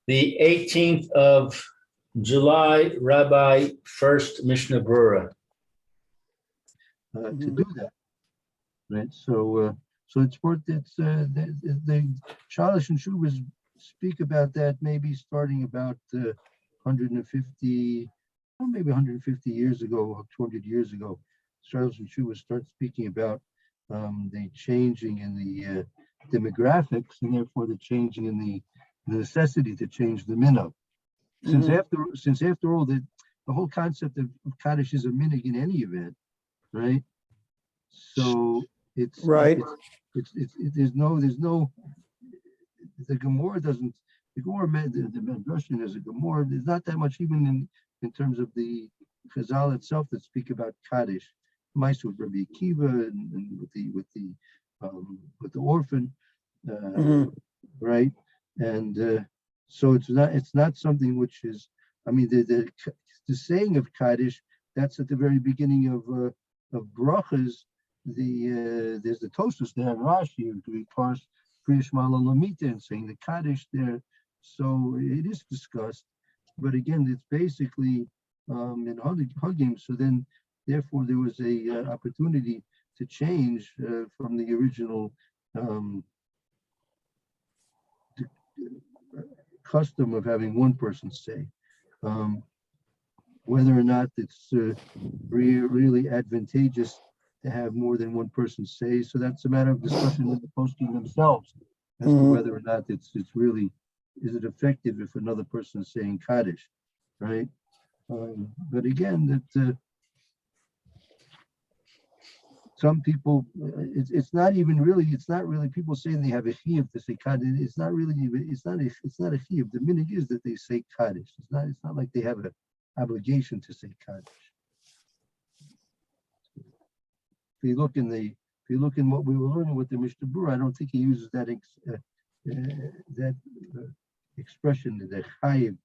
The 18th of July, Rabbi Furst Mishna Berura. To do that, right? So it's worth the Shalish and Shuvas speak about that maybe starting about 150, or maybe 150 years ago, 200 years ago. Shalish and Shuvas start speaking about the changing in the demographics, and therefore the changing in the necessity to change the minhag. Since after all, the whole concept of Kaddish is a minhag in any event, right? So it's right. There's no the Gemara doesn't the Medrash is a Gemara. There's not that much even in terms of the Chazal itself that speak about Kaddish. Mice with Rabbi Akiva and with the orphan, right? And so it's not something which is. I mean, the saying of Kaddish, that's at the very beginning of brachas. There's the Tosfos there in Rashi, we parse Priyashmal Lamita and saying the Kaddish there. So it is discussed, but again, it's basically in Hagim. So then, therefore, there was a opportunity to change from the original custom of having one person say. Whether or not it's really advantageous to have more than one person say, so that's a matter of discussion with the posting themselves as to whether or not it's really, is it effective if another person is saying Kaddish, right? But again, that some people, it's not really people saying they have a chiyuv to say Kaddish. It's not a chiyuv. The minhag is that they say Kaddish. It's not like they have an obligation to say Kaddish. If you look in what we were learning with the Mishna Berura, I don't think he uses that expression, the chayiv,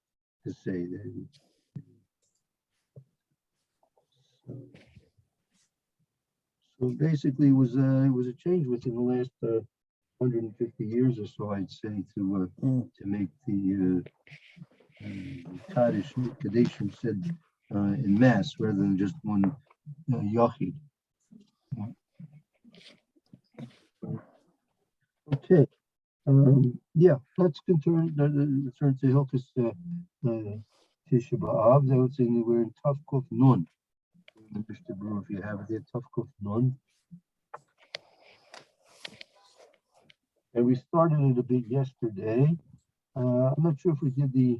to say that. So basically, it was a change within the last 150 years or so, I'd say, to make the Kaddish Kadeshim said in mass rather than just one yachid. Okay. Let's return to Hilchos Tisha B'Av. That was saying we're in Tav Kuf Nun. Mr. Brewer, if you have it there, Tav Kuf Nun. And we started it a bit yesterday. I'm not sure if we did the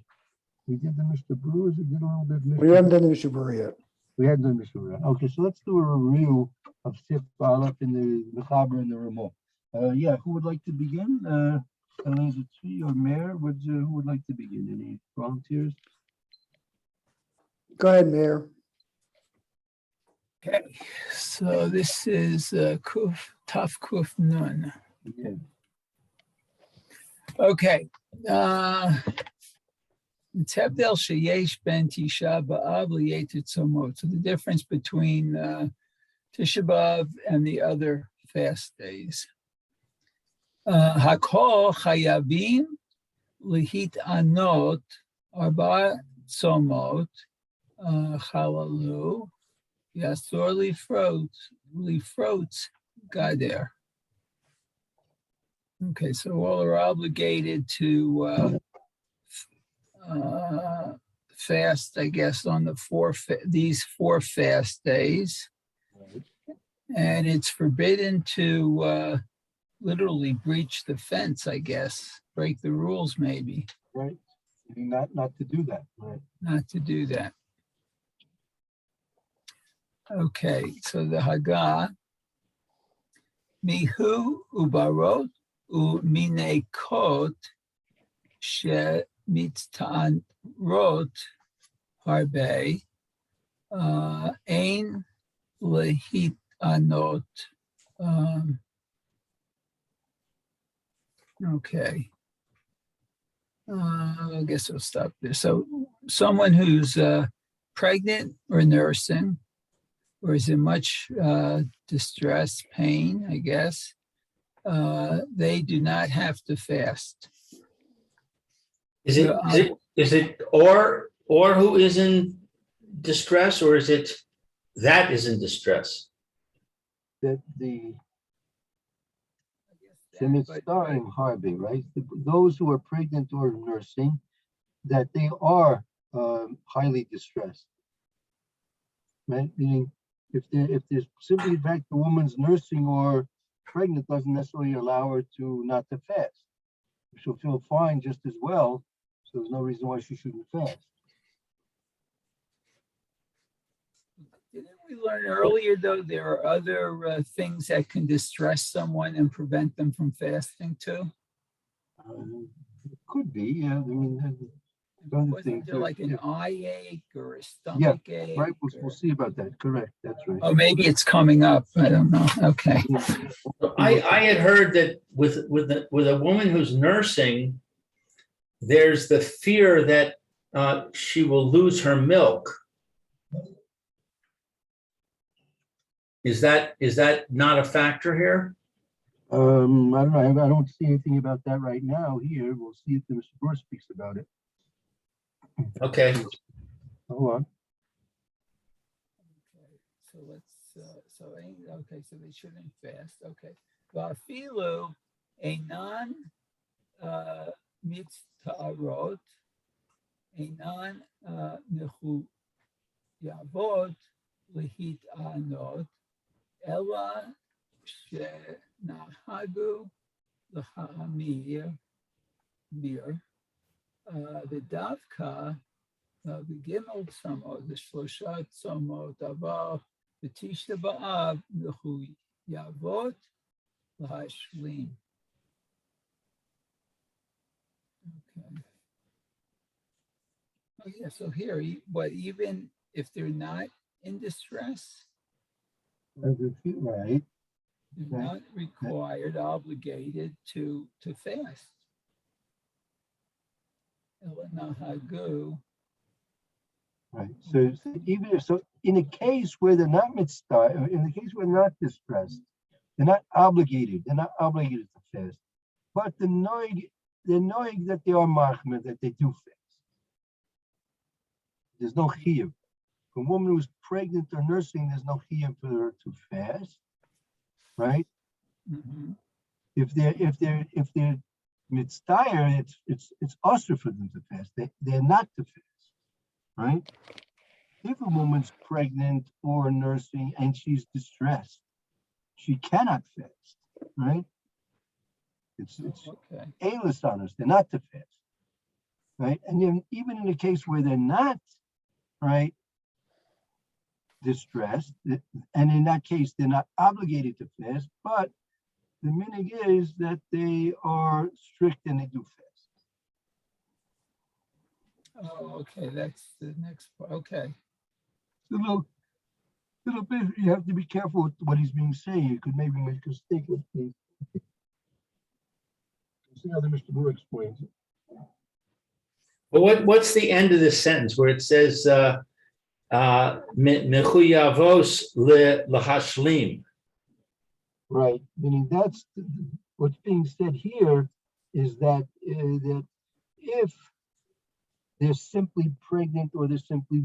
Mr. Brewers. We did a little bit. We haven't done the Mishna Berura yet. We hadn't done Mr. Brewer. Okay, so let's do a review of Sif Balak in the Mechaber and the Ramah. Who would like to begin? Elazar or Mayor? Who would like to begin? Any volunteers? Go ahead, Mayor. Okay, so this is Tav Kuf Nun. Yeah. Okay. Tevdel sheyesh ben Tisha B'Av li'etet tzomot. So the difference between Tisha B'Av and the other fast days. Hakol chayavim lihit anot arba tzomot chalalu yasor lifrot gader. Okay, so all are obligated to fast, I guess, on these four fast days, and it's forbidden to literally breach the fence, I guess, break the rules, maybe. Right. Not to do that. Right. Not to do that. Okay, so the Haggah, mihu ubarot uminekot she mitztan rot harbe ein lehit anot. Okay. I guess I'll stop there. So someone who's pregnant or nursing or is in much distress, pain, I guess, they do not have to fast. Is it or who is in distress, or is it that is in distress? That the But- mitzvah in Harvey, right? Those who are pregnant or nursing, that they are highly distressed. Right? Meaning, if there's simply the fact the woman's nursing or pregnant doesn't necessarily allow her to not to fast. She'll feel fine just as well, so there's no reason why she shouldn't fast. Didn't we learn earlier, though, there are other things that can distress someone and prevent them from fasting too? It could be, yeah. I mean, other Wasn't things there are- like an yeah. eye ache or a stomach ache? Right, we'll or- see about that. Correct, that's right. Oh, maybe it's coming up. I don't know. Okay. I had heard that with a woman who's nursing, there's the fear that she will lose her milk. Is that not a factor here? I don't know. I don't see anything about that right now here. We'll see if Mr. Furst speaks about it. Okay. Hold on. Okay, so okay, so they shouldn't fast. Okay. Vafilu einan mitzvot einan mechuyavot lehit anot ela shenahagu lehamir ודווקא בג' צומות, בשלושה צומות, אבל בתשעה באב מחויבות להשלים. Okay. Oh yeah, so here, but even if they're not in distress, Right. they're not required, obligated to fast. Elanahagu. Right. So even if, so in a case where they're not mitzvah, in the case where they're not distressed, they're not obligated to fast. But they're knowing that they are machmir, that they do fast. There's no chiyuv. For a woman who's pregnant or nursing, there's no chiyuv for her to fast. Right? Mhm. If they're mitzvah, it's also for them to fast. They're not to fast. Right? If a woman's pregnant or nursing and she's distressed, she cannot fast, right? It's Okay. A-list on us, they're not to fast, right? And then even in a case where they're not, right, distressed, and in that case, they're not obligated to fast, but the minig is that they are strict and they do fast. Oh, okay, that's the next part. Okay. A little bit, you have to be careful with what he's being saying. You could maybe make a mistake with the. See how the Mr. Berura explains it. But what's the end of this sentence where it says mechuyavos lahashlim? Right, meaning that's what's being said here is that that if they're simply pregnant or they're simply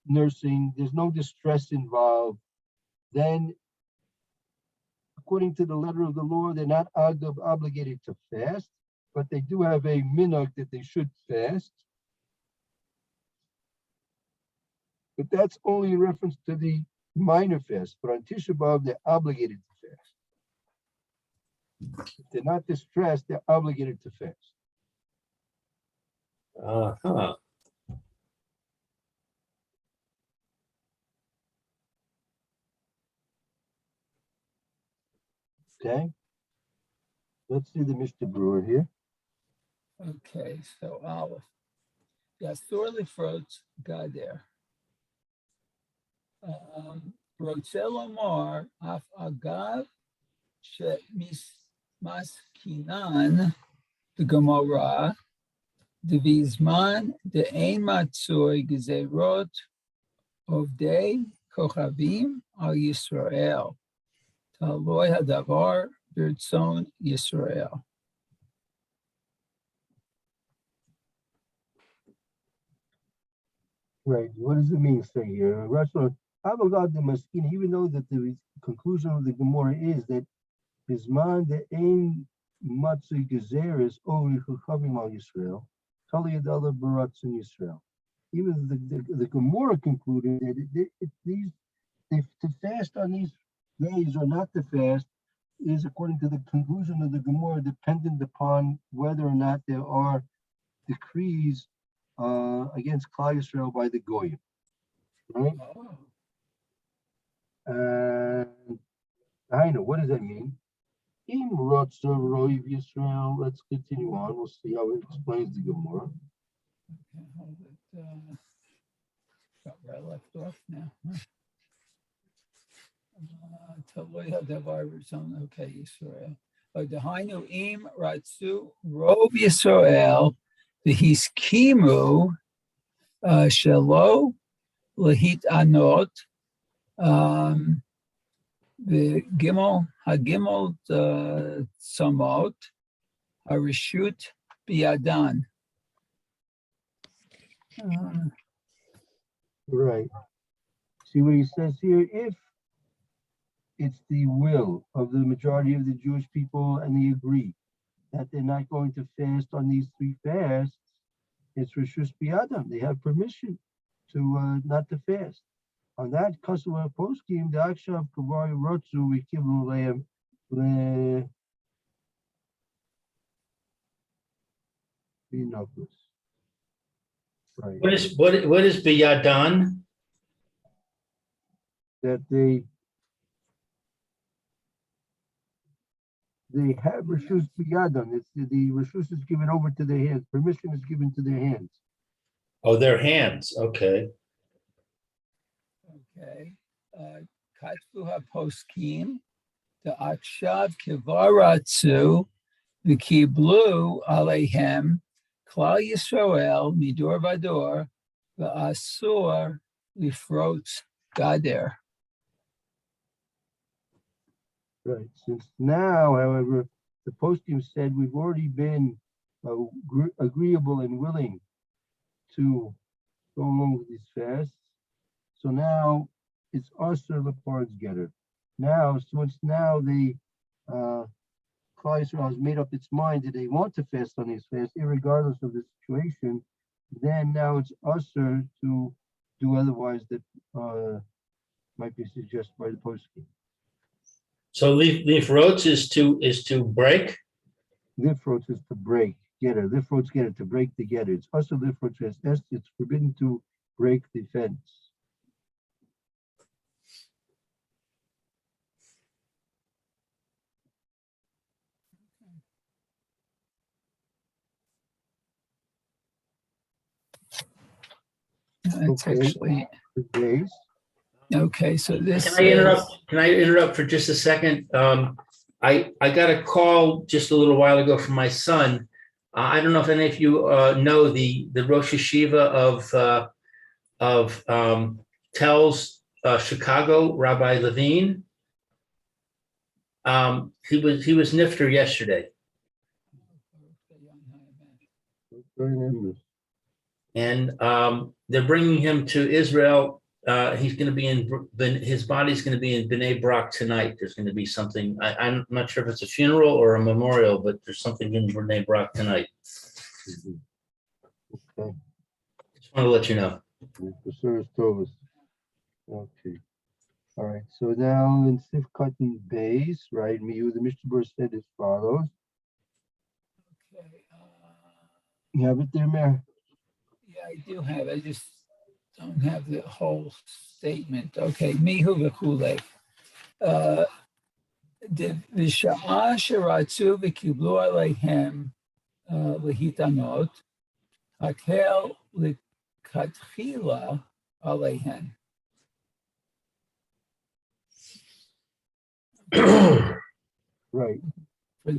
nursing, there's no distress involved, then according to the letter of the law, they're not obligated to fast, but they do have a minhag that they should fast. But that's only in reference to the minor fast, but on Tisha B'Av, they're obligated to fast. If they're not distressed, they're obligated to fast. Uh-huh. Okay? Let's see the Mr. Brewer here. Okay, so Aleph. Yasur lifrot gader. רוצה לומר, אף אגב שמסכינן בגמרא, דבזמן דאין מצוי גזירות עובדי כוכבים על ישראל. תלוי הדבר ברצון ישראל. Right. What does it mean, say here? Rational, Avogad the Maskina, even though that the conclusion of the Gemara is that Bisman the ain Matsu Gezeris Ori Chuchavim al Yisrael, Tali Adala Baratz in Yisrael. Even the Gemara concluded that to fast on these days or not to fast is, according to the conclusion of the Gemara, dependent upon whether or not there are decrees against Klal Yisrael by the Goyim, right? And I know, what does that mean? In Rotzer Roiv Yisrael, let's continue on. We'll see how it explains the Gemara. Okay, hold it. Got where I left off now. Okay, Yisrael. Dahainu im ratzu rov Yisrael v'hiskimu shelo lahit anot the hagimel tzamot harishut biyadan. Right. See what he says here? If it's the will of the majority of the Jewish people and they agree that they're not going to fast on these three fasts, it's Rishus Biyadam. They have permission to not to fast. On that, Kasava Poskim, the Akshav Kavari Rotsu, we give Leim Le Binopus. Right. What is biyadan? That they have Rishus Biyadam. It's the Rishus is given over to their hands. Permission is given to their hands. Oh, their hands. Okay. Okay. Katfu haposkim the akshav kivaratsu the kiblu alehem klal Yisrael midor vador the asur lifrot gader. Right. Since now, however, the poskim said we've already been agreeable and willing to go along with these fasts. So now it's Asur Lepar's getter. Now, since now the Klal Yisrael has made up its mind that they want to fast on these fasts, irregardless of the situation, then now it's Asur to do otherwise that might be suggested by the poskim. So lifrotz is to break. Lifrotz is to break. Getter. Lifrotz getter, to break the getter. It's also lifrotz as est. It's forbidden to break the fence. That's Okay. actually The days. okay. So this Can I interrupt for just a second? I got a call just a little while ago from my son. I don't know if any of you know the Rosh Yeshiva of Tells Chicago, Rabbi Levine. He was nifter yesterday, and they're bringing him to Israel. He's going to be his body's going to be in Bnei Brak tonight. There's going to be something. I'm not sure if it's a funeral or a memorial, but there's something in Bnei Brak tonight. Okay. Just want to let you know. Okay. All right. So now in Sifkat and Beis, right? Miyu, the Mishnah said as follows. Okay. You have it there, Mayor? Yeah, I do have. I just don't have the whole statement. Okay, mihu v'chulei. V'sha'a sheratzu v'kiblu aleihem lehitanot hakel likatchila aleihem. Right. For the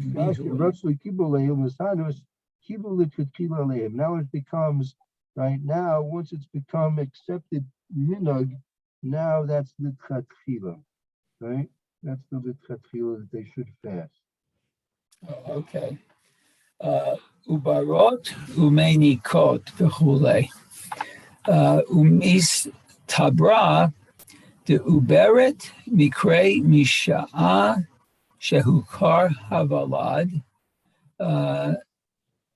Now it becomes, right now, once it's become accepted minhag, now that's the lichatchila, right? That's the lichatchila that they should fast. Oh, okay. Ubarot umenikot v'chulei. Umis tabra de uberet mikre misha'a shehukar havalad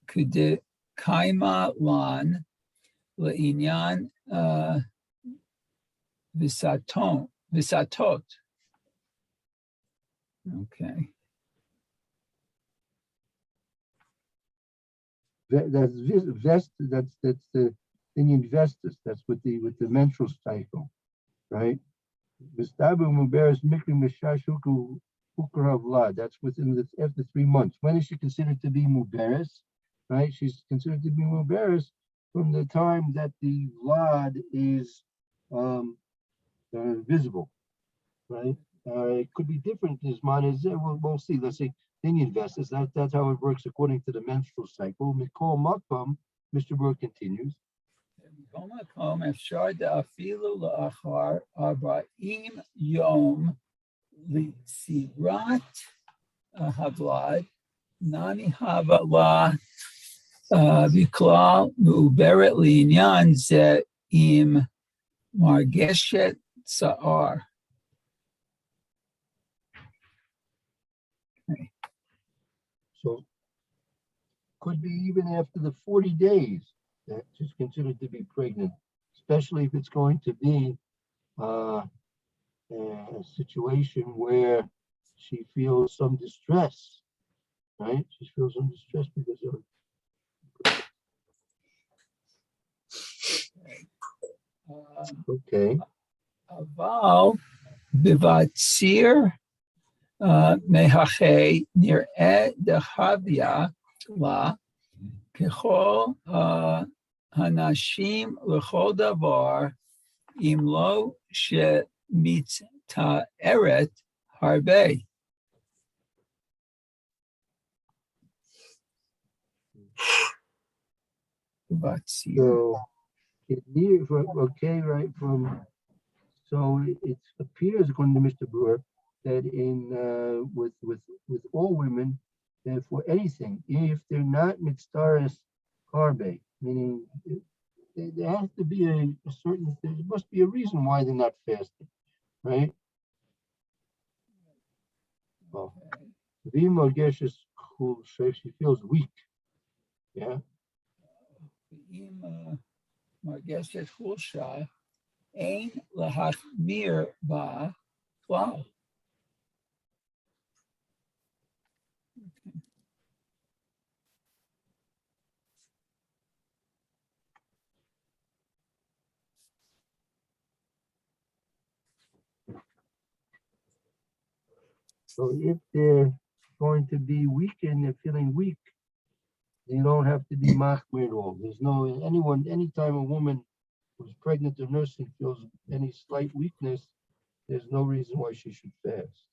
kude kaima lan le'inyan visatot. Okay. That's vest. That's the Indian vestus. That's with the menstrual cycle, right? Vistabu muberes mikri mishashuku ukravla. That's within the after 3 months. When is she considered to be muberes? Right? She's considered to be muberes from the time that the vlad is visible, right? It could be different as mine is. We'll see. Let's say Indian vestus. That's how it works according to the menstrual cycle. Mikol makom. Mr. Burke continues. מכל מקום אפשר אפילו לאחר 40 יום לסירת הוולד, נמי הווה בכלל מעוברת לעניין זה עם מרגשת שיער. So could be even after the 40 days that she's considered to be pregnant, especially if it's going to be a situation where she feels some distress, right? She feels some distress because of okay. אבל בבציר מהחי נראה דחביה לה ככל הנשים לכל דבר, אם לא שמצטערת הרבה. בבציר. So okay, right from so it appears according to Mr. Brewer that in with all women that for anything, if they're not mitzdaris karbe, meaning there has to be a certain, there must be a reason why they're not fasting, right? Well, she feels weak, yeah. אם מרגשת חולשה, אין להחמיר בה כלל. So if they're going to be weak and they're feeling weak, you don't have to be machmir at all. There's no anytime a woman who's pregnant or nursing feels any slight weakness, there's no reason why she should fast.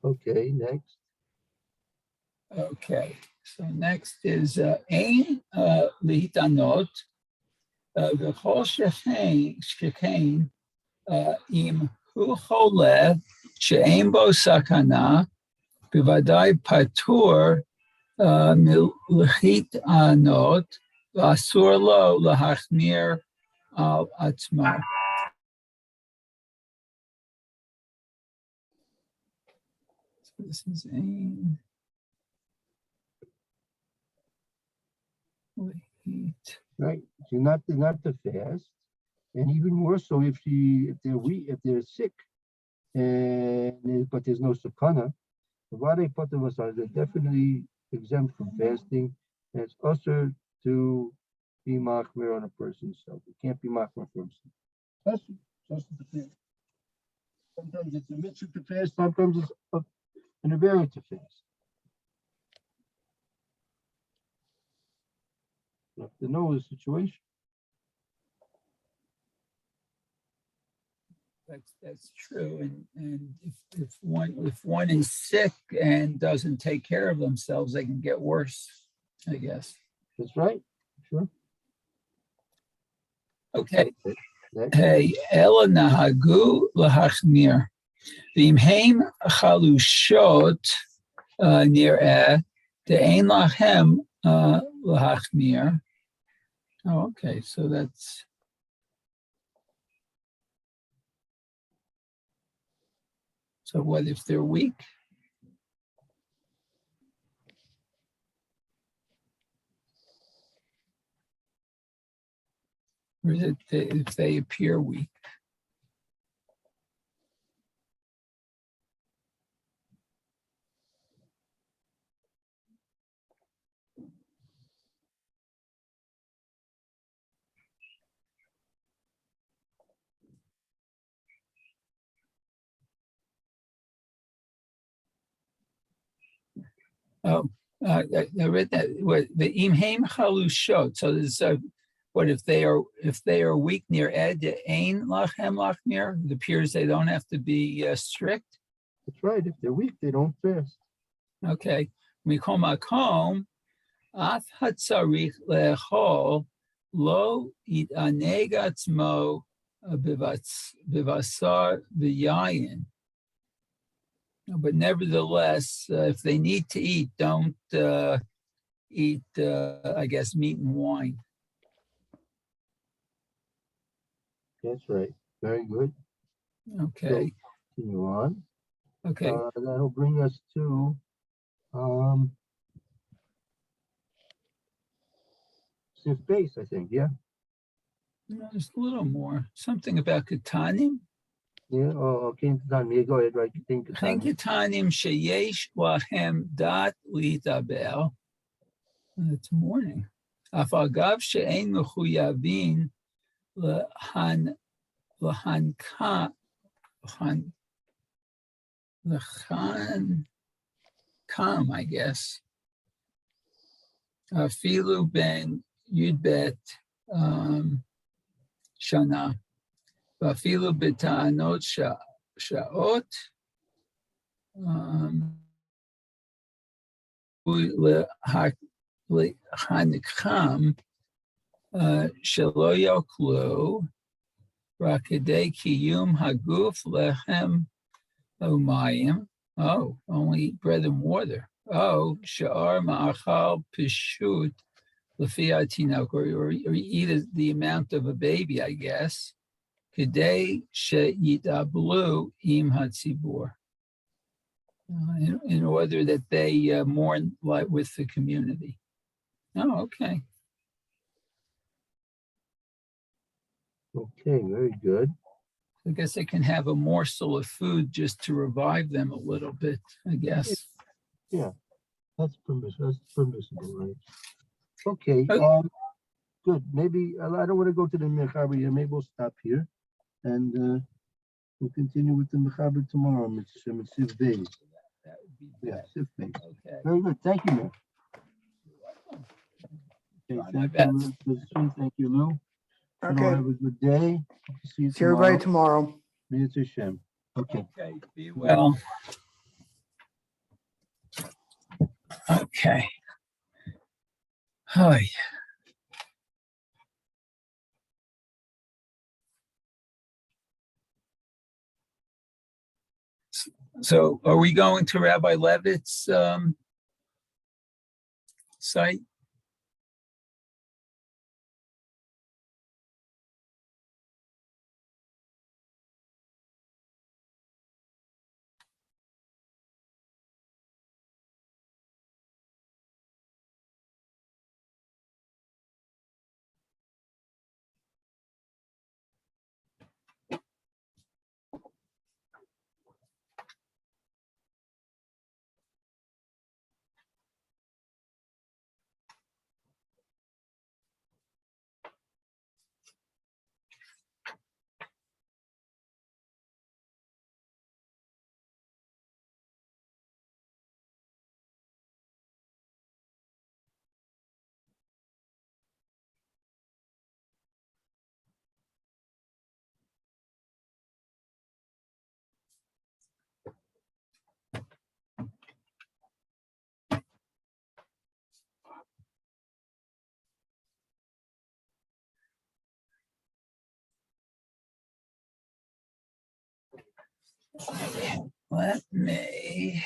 Okay, next. Okay, so next is ein להתענות וכל שכן אם הוא חולה שאין בו סכנה, בוודאי פטור מלהתענות ואסור לו להחמיר על עצמו. So this is ein Right, so not to fast, and even more so if they're weak, if they're sick, and but there's no sakana, the vade patavasa, they're definitely exempt from fasting. And it's usher to be machmir on a person's self. It can't be machmir for himself. It's usher to fast. Sometimes it's a mitzvah to fast. Sometimes it's an avera to fast. You have to know the situation. That's true, and if one is sick and doesn't take care of themselves, they can get worse, I guess. That's right. Sure. Okay. Next. Hey, Ela nahagu lahachmir. V'im heim chalushot nir'eh de'ein lachem lahachmir. Oh, okay, so that's. So what if they're weak? Or is it if they appear weak? Oh, I read that. What the imheim chalushot. So there's what if they are weak near ed ain lachem lachmir? It appears they don't have to be strict. That's right. If they're weak, they don't fast. Okay, mikol makom ath hatzarich lechol lo itaneg atzmo bivasar v'yayin. But nevertheless, if they need to eat, don't eat, I guess, meat and wine. That's right. Very good. Okay, Continue on. okay. That'll bring us to Sif base, I think. Yeah. No, there's a little more. Something about katanim. Yeah. Oh, came to time. Yeah, go ahead. Right. You think Chen katanim sheyesh lahem dat litabel. It's morning. Afagav she'ein mechuyavin lehan kam, I guess. Filu ben yudbet shana. Filu b'ta'anot sha'ot. Hanikam shelo yoklu rakadei kiyum haguf lechem umayim. Oh, only bread and water. Oh, sha'ar ma'achal pishut lefi tinok, or eat the amount of a baby, I guess. Kadei sheyitablu im hatzibur. In order that they mourn like with the community. Oh, okay. Okay, very good. I guess they can have a morsel of food just to revive them a little bit, I guess. Yeah, that's permissible. That's permissible, right? Okay. Okay. Good. Maybe I don't want to go to the mechaber here. Maybe we'll stop here, and we'll continue with the mechaber tomorrow. Sif base. That would be Yeah, best. Sif base. Okay. Very good. Thank you, man. Okay, Try my thank you, best. Lou. Thank you, Lou. Okay. Have a good day. See you See everybody tomorrow. tomorrow. Mitzvah Hashem. Okay. Okay, be well. Okay. Hi. So are we going to Rabbi Levitt's site? Let me.